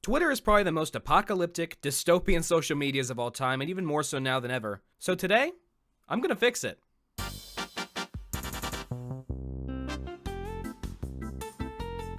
Twitter is probably the most apocalyptic, dystopian social medias of all time, and even more so now than ever. So today, I'm gonna fix it.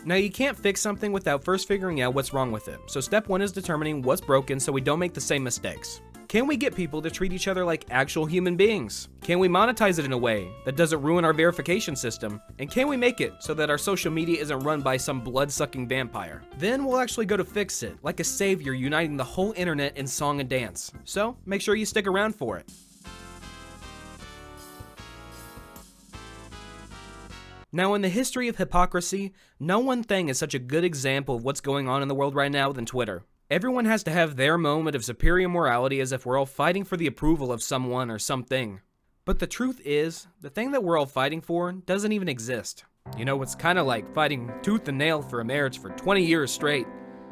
Now, you can't fix something without first figuring out what's wrong with it. So step one is determining what's broken so we don't make the same mistakes. Can we get people to treat each other like actual human beings? Can we monetize it in a way that doesn't ruin our verification system? And can we make it so that our social media isn't run by some blood-sucking vampire? Then we'll actually go to fix it, like a savior uniting the whole internet in song and dance. So make sure you stick around for it. Now, in the history of hypocrisy, no one thing is such a good example of what's going on in the world right now than Twitter. Everyone has to have their moment of superior morality as if we're all fighting for the approval of someone or something. But the truth is, the thing that we're all fighting for doesn't even exist. You know, it's kind of like fighting tooth and nail for a marriage for 20 years straight,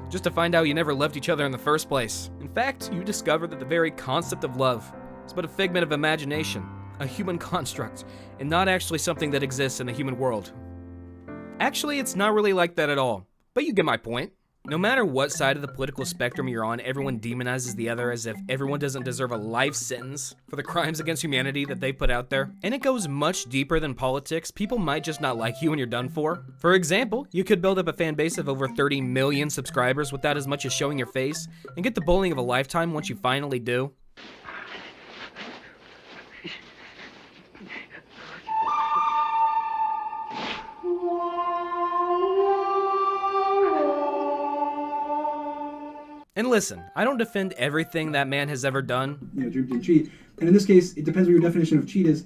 just to find out you never loved each other in the first place. In fact, you discover that the very concept of love is but a figment of imagination, a human construct, and not actually something that exists in the human world. Actually, it's not really like that at all, but you get my point. No matter what side of the political spectrum you're on, everyone demonizes the other as if everyone doesn't deserve a life sentence for the crimes against humanity that they put out there. And it goes much deeper than politics. People might just not like you when you're done for. For example, you could build up a fan base of over 30 million subscribers without as much as showing your face, and get the bullying of a lifetime once you finally do. And listen, I don't defend everything that man has ever done. Dream didn't cheat. And in this case, it depends what your definition of cheat is.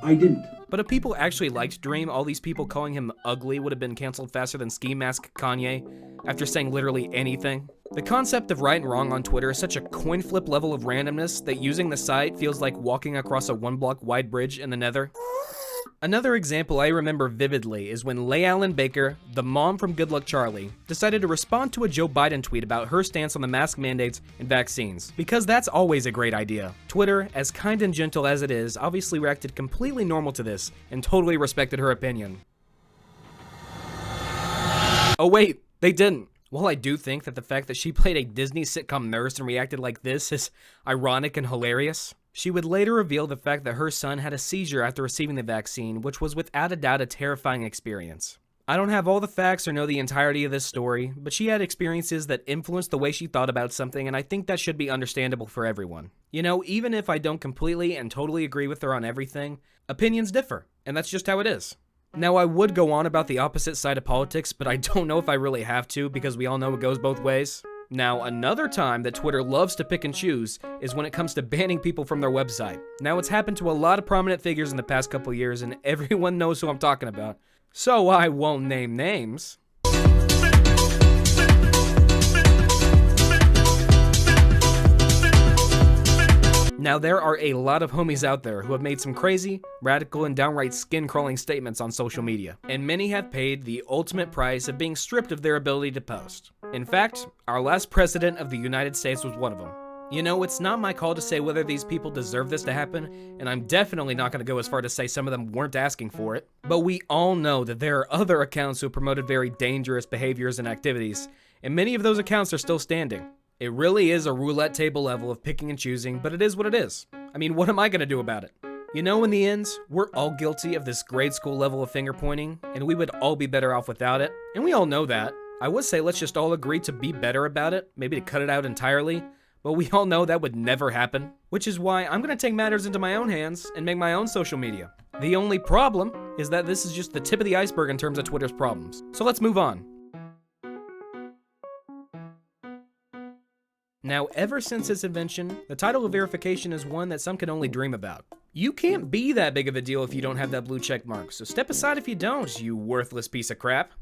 I didn't. But if people actually liked Dream, all these people calling him ugly would have been canceled faster than Ski Mask Kanye after saying literally anything. The concept of right and wrong on Twitter is such a coin flip level of randomness that using the site feels like walking across a 1-block wide bridge in the nether. Another example I remember vividly is when Leigh Allen Baker, the mom from Good Luck Charlie, decided to respond to a Joe Biden tweet about her stance on the mask mandates and vaccines, because that's always a great idea. Twitter, as kind and gentle as it is, obviously reacted completely normal to this and totally respected her opinion. Oh wait, they didn't. While I do think that the fact that she played a Disney sitcom nurse and reacted like this is ironic and hilarious, she would later reveal the fact that her son had a seizure after receiving the vaccine, which was without a doubt a terrifying experience. I don't have all the facts or know the entirety of this story, but she had experiences that influenced the way she thought about something, and I think that should be understandable for everyone. You know, even if I don't completely and totally agree with her on everything, opinions differ, and that's just how it is. Now, I would go on about the opposite side of politics, but I don't know if I really have to, because we all know it goes both ways. Now, another time that Twitter loves to pick and choose is when it comes to banning people from their website. Now, it's happened to a lot of prominent figures in the past couple years, and everyone knows who I'm talking about, so I won't name names. Now, there are a lot of homies out there who have made some crazy, radical, and downright skin-crawling statements on social media, and many have paid the ultimate price of being stripped of their ability to post. In fact, our last president of the United States was one of them. You know, it's not my call to say whether these people deserve this to happen, and I'm definitely not going to go as far to say some of them weren't asking for it, but we all know that there are other accounts who promoted very dangerous behaviors and activities, and many of those accounts are still standing. It really is a roulette table level of picking and choosing, but it is what it is. I mean, what am I going to do about it? You know, in the end, we're all guilty of this grade school level of finger pointing, and we would all be better off without it, and we all know that. I would say let's just all agree to be better about it, maybe to cut it out entirely, but we all know that would never happen, which is why I'm going to take matters into my own hands and make my own social media. The only problem is that this is just the tip of the iceberg in terms of Twitter's problems. So let's move on. Now, ever since its invention, the title of verification is one that some can only dream about. You can't be that big of a deal if you don't have that blue check mark, so step aside if you don't, you worthless piece of crap.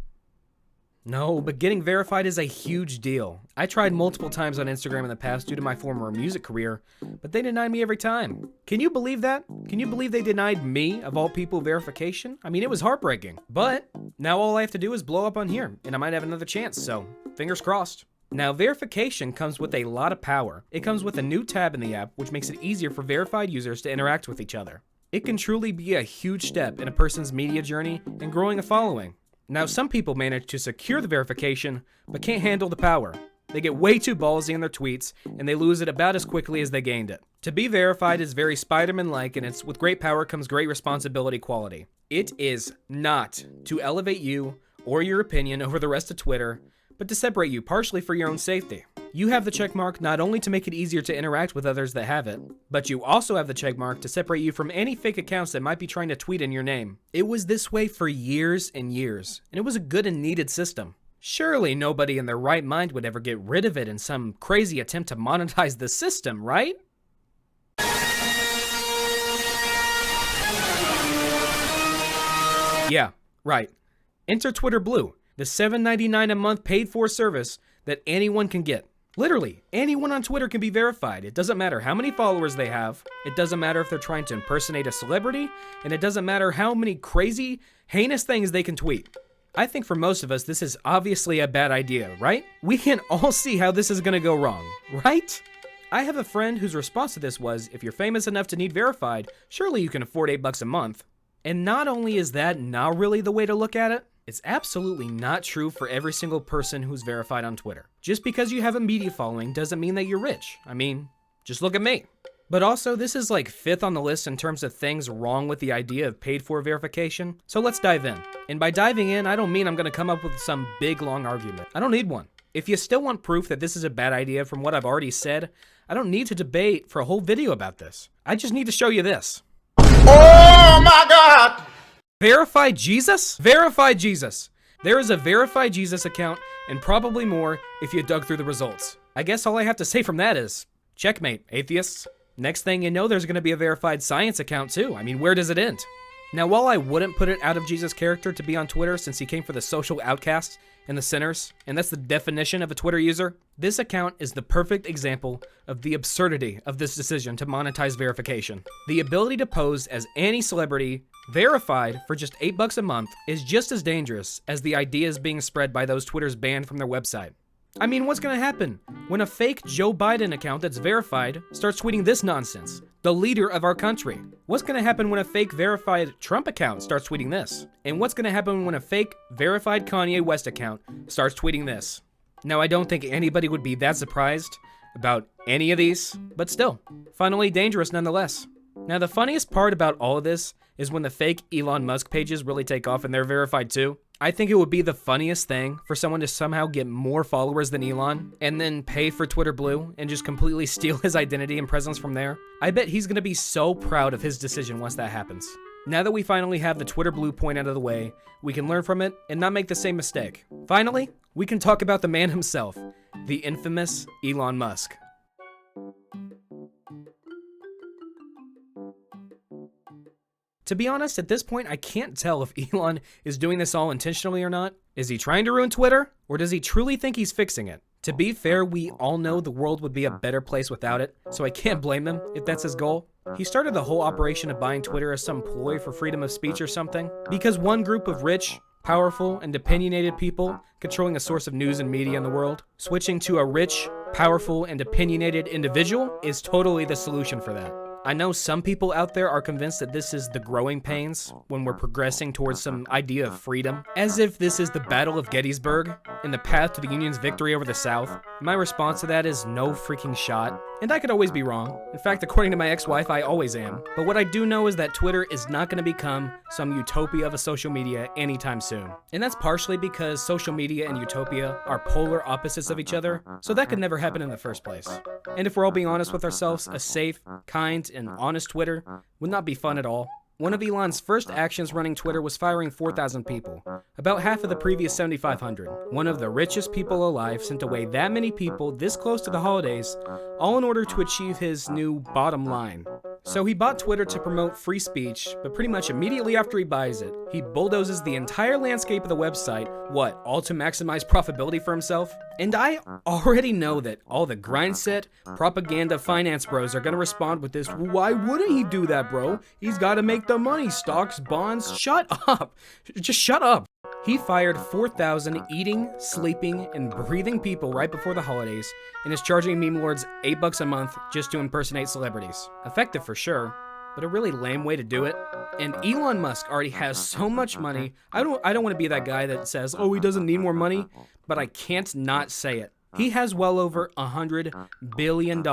No, but getting verified is a huge deal. I tried multiple times on Instagram in the past due to my former music career, but they denied me every time. Can you believe that? Can you believe they denied me, of all people, verification? I mean, it was heartbreaking. But now all I have to do is blow up on here, and I might have another chance, so fingers crossed. Now, verification comes with a lot of power. It comes with a new tab in the app, which makes it easier for verified users to interact with each other. It can truly be a huge step in a person's media journey and growing a following. Now, some people manage to secure the verification, but can't handle the power. They get way too ballsy in their tweets, and they lose it about as quickly as they gained it. To be verified is very Spider-Man-like, and it's with great power comes great responsibility quality. It is not to elevate you or your opinion over the rest of Twitter, but to separate you partially for your own safety. You have the checkmark not only to make it easier to interact with others that have it, but you also have the checkmark to separate you from any fake accounts that might be trying to tweet in your name. It was this way for years and years, and it was a good and needed system. Surely nobody in their right mind would ever get rid of it in some crazy attempt to monetize the system, right? Yeah, right. Enter Twitter Blue, the $7.99 a month paid-for service that anyone can get. Literally, anyone on Twitter can be verified. It doesn't matter how many followers they have, it doesn't matter if they're trying to impersonate a celebrity, and it doesn't matter how many crazy, heinous things they can tweet. I think for most of us, this is obviously a bad idea, right? We can all see how this is gonna go wrong, right? I have a friend whose response to this was, if you're famous enough to need verified, surely you can afford $8 a month. And not only is that not really the way to look at it, it's absolutely not true for every single person who's verified on Twitter. Just because you have a media following doesn't mean that you're rich. I mean, just look at me. But also, this is like 5th on the list in terms of things wrong with the idea of paid-for verification. So let's dive in. And by diving in, I don't mean I'm gonna come up with some big long argument. I don't need one. If you still want proof that this is a bad idea from what I've already said, I don't need to debate for a whole video about this. I just need to show you this. Oh my God! Verified Jesus? Verified Jesus. There is a Verified Jesus account, and probably more if you dug through the results. I guess all I have to say from that is, checkmate, atheists. Next thing you know, there's going to be a Verified Science account too. I mean, where does it end? Now, while I wouldn't put it out of Jesus' character to be on Twitter since he came for the social outcasts and the sinners, and that's the definition of a Twitter user, this account is the perfect example of the absurdity of this decision to monetize verification. The ability to pose as any celebrity, verified for just $8 a month, is just as dangerous as the ideas being spread by those Twitters banned from their website. I mean, what's gonna happen when a fake Joe Biden account that's verified starts tweeting this nonsense? The leader of our country. What's gonna happen when a fake verified Trump account starts tweeting this? And what's gonna happen when a fake verified Kanye West account starts tweeting this? Now, I don't think anybody would be that surprised about any of these, but still, funnily dangerous nonetheless. Now, the funniest part about all of this is when the fake Elon Musk pages really take off and they're verified too. I think it would be the funniest thing for someone to somehow get more followers than Elon and then pay for Twitter Blue and just completely steal his identity and presence from there. I bet he's gonna be so proud of his decision once that happens. Now that we finally have the Twitter Blue point out of the way, we can learn from it and not make the same mistake. Finally, we can talk about the man himself, the infamous Elon Musk. To be honest, at this point, I can't tell if Elon is doing this all intentionally or not. Is he trying to ruin Twitter, or does he truly think he's fixing it? To be fair, we all know the world would be a better place without it, so I can't blame him if that's his goal. He started the whole operation of buying Twitter as some ploy for freedom of speech or something, because one group of rich, powerful, and opinionated people controlling a source of news and media in the world, switching to a rich, powerful, and opinionated individual is totally the solution for that. I know some people out there are convinced that this is the growing pains when we're progressing towards some idea of freedom, as if this is the Battle of Gettysburg and the path to the Union's victory over the South. My response to that is no freaking shot, and I could always be wrong. In fact, according to my ex-wife, I always am. But what I do know is that Twitter is not going to become some utopia of a social media anytime soon. And that's partially because social media and utopia are polar opposites of each other, so that could never happen in the first place. And if we're all being honest with ourselves, a safe, kind, and honest Twitter would not be fun at all. One of Elon's first actions running Twitter was firing 4,000 people, about half of the previous 7,500. One of the richest people alive sent away that many people this close to the holidays, all in order to achieve his new bottom line. So he bought Twitter to promote free speech, but pretty much immediately after he buys it, he bulldozes the entire landscape of the website, all to maximize profitability for himself? And I already know that all the grindset, propaganda finance bros are gonna respond with this, why wouldn't he do that, bro? He's gotta make the money, stocks, bonds, shut up. Just shut up. He fired 4,000 eating, sleeping, and breathing people right before the holidays and is charging meme lords $8 a month just to impersonate celebrities. Effective for sure. but a really lame way to do it. And Elon Musk already has so much money. I don't want to be that guy that says, oh, he doesn't need more money, but I can't not say it. He has well over $100 billion.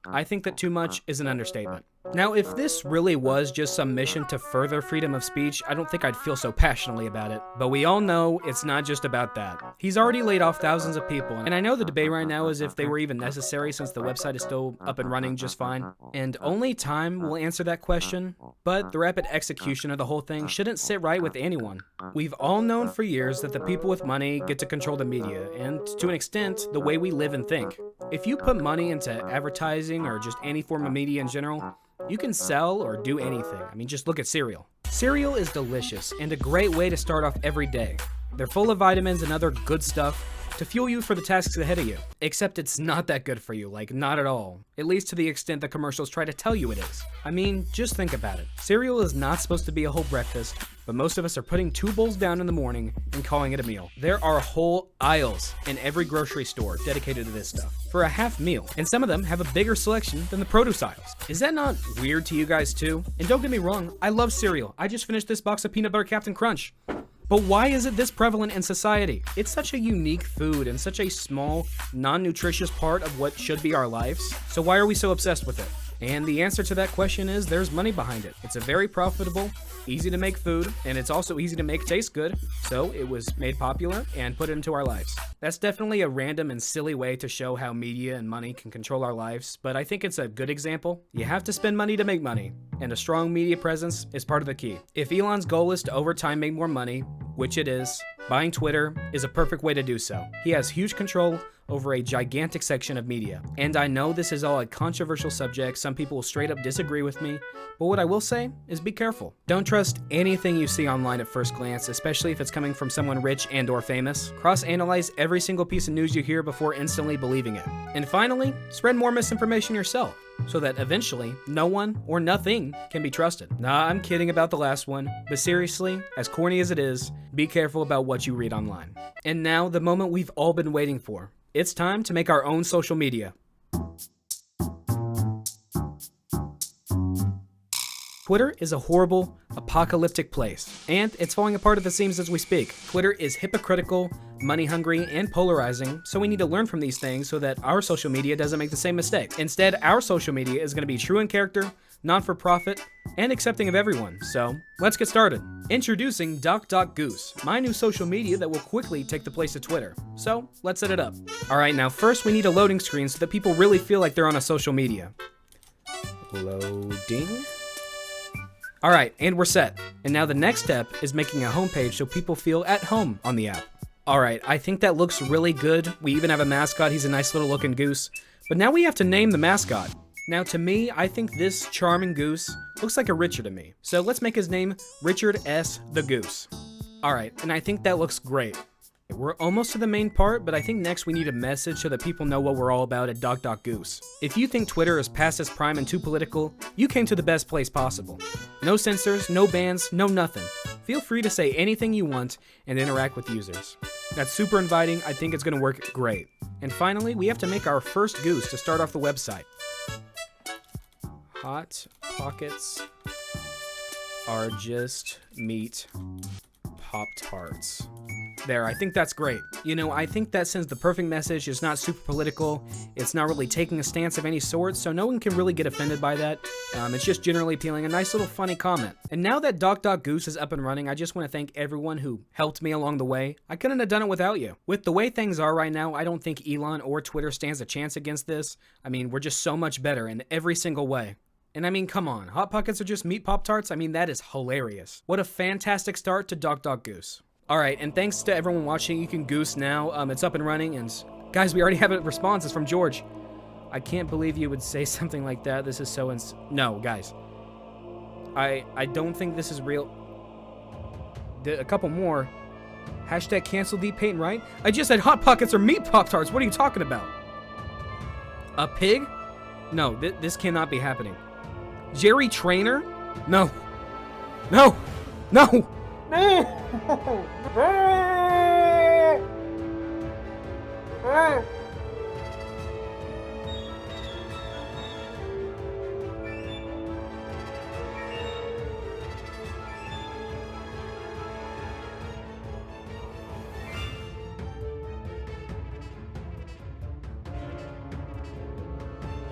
I think that too much is an understatement. Now, if this really was just some mission to further freedom of speech, I don't think I'd feel so passionately about it. But we all know it's not just about that. He's already laid off thousands of people, and I know the debate right now is if they were even necessary since the website is still up and running just fine. And only time will answer that question, but the rapid execution of the whole thing shouldn't sit right with anyone. We've all known for years that the people with money get to control the media, and to an extent, the way we live and think. If you put money into advertising or just any form of media in general, you can sell or do anything. I mean, just look at cereal. Cereal is delicious and a great way to start off every day. They're full of vitamins and other good stuff to fuel you for the tasks ahead of you. Except it's not that good for you, like not at all. At least to the extent the commercials try to tell you it is. I mean, just think about it. Cereal is not supposed to be a whole breakfast, but most of us are putting 2 bowls down in the morning and calling it a meal. There are whole aisles in every grocery store dedicated to this stuff for a half meal, and some of them have a bigger selection than the produce aisles. Is that not weird to you guys too? And don't get me wrong, I love cereal. I just finished this box of peanut butter Captain Crunch. But why is it this prevalent in society? It's such a unique food and such a small, non-nutritious part of what should be our lives. So why are we so obsessed with it? And the answer to that question is there's money behind it. It's a very profitable, easy to make food, and it's also easy to make taste good, so it was made popular and put into our lives. That's definitely a random and silly way to show how media and money can control our lives, but I think it's a good example. You have to spend money to make money, and a strong media presence is part of the key. If Elon's goal is to over time make more money, which it is, buying Twitter is a perfect way to do so. He has huge control over a gigantic section of media. And I know this is all a controversial subject, some people will straight up disagree with me, but what I will say is be careful. Don't trust anything you see online at first glance, especially if it's coming from someone rich and or famous. Cross-analyze every single piece of news you hear before instantly believing it. And finally, spread more misinformation yourself, so that eventually, no one or nothing can be trusted. Nah, I'm kidding about the last one, but seriously, as corny as it is, be careful about what you read online. And now, the moment we've all been waiting for. It's time to make our own social media. Twitter is a horrible, apocalyptic place, and it's falling apart at the seams as we speak. Twitter is hypocritical, money-hungry, and polarizing, so we need to learn from these things so that our social media doesn't make the same mistake. Instead, our social media is going to be true in character, non-for-profit, and accepting of everyone. So, let's get started. Introducing Doc Goose, my new social media that will quickly take the place of Twitter. So, let's set it up. Alright, now first we need a loading screen so that people really feel like they're on a social media. Loading. Alright, and we're set. And now the next step is making a homepage so people feel at home on the app. Alright, I think that looks really good. We even have a mascot, he's a nice little looking goose. But now we have to name the mascot. Now to me, I think this charming goose looks like a Richard to me. So let's make his name Richard S. the Goose. Alright, and I think that looks great. We're almost to the main part, but I think next we need a message so that people know what we're all about at Doc Goose. If you think Twitter is past its prime and too political, you came to the best place possible. No censors, no bans, no nothing. Feel free to say anything you want and interact with users. That's super inviting, I think it's gonna work great. And finally, we have to make our first goose to start off the website. Hot Pockets are just meat Pop-Tarts. There, I think that's great. You know, I think that sends the perfect message. It's not super political. It's not really taking a stance of any sort, so no one can really get offended by that. It's just generally appealing, a nice little funny comment. And now that Doc Goose is up and running, I just want to thank everyone who helped me along the way. I couldn't have done it without you. With the way things are right now, I don't think Elon or Twitter stands a chance against this. I mean, we're just so much better in every single way. And I mean, come on, Hot Pockets are just meat Pop-Tarts? I mean, that is hilarious. What a fantastic start to Doc Goose. Alright, and thanks to everyone watching, you can goose now. It's up and running, and guys, we already have a response. It's from George. I can't believe you would say something like that. This is so no, guys. I don't think this is real. A couple more. Hashtag cancel deep paint, right? I just said Hot Pockets are meat Pop-Tarts. What are you talking about? A pig? No, this cannot be happening. Jerry Trainer? No. No. No. No.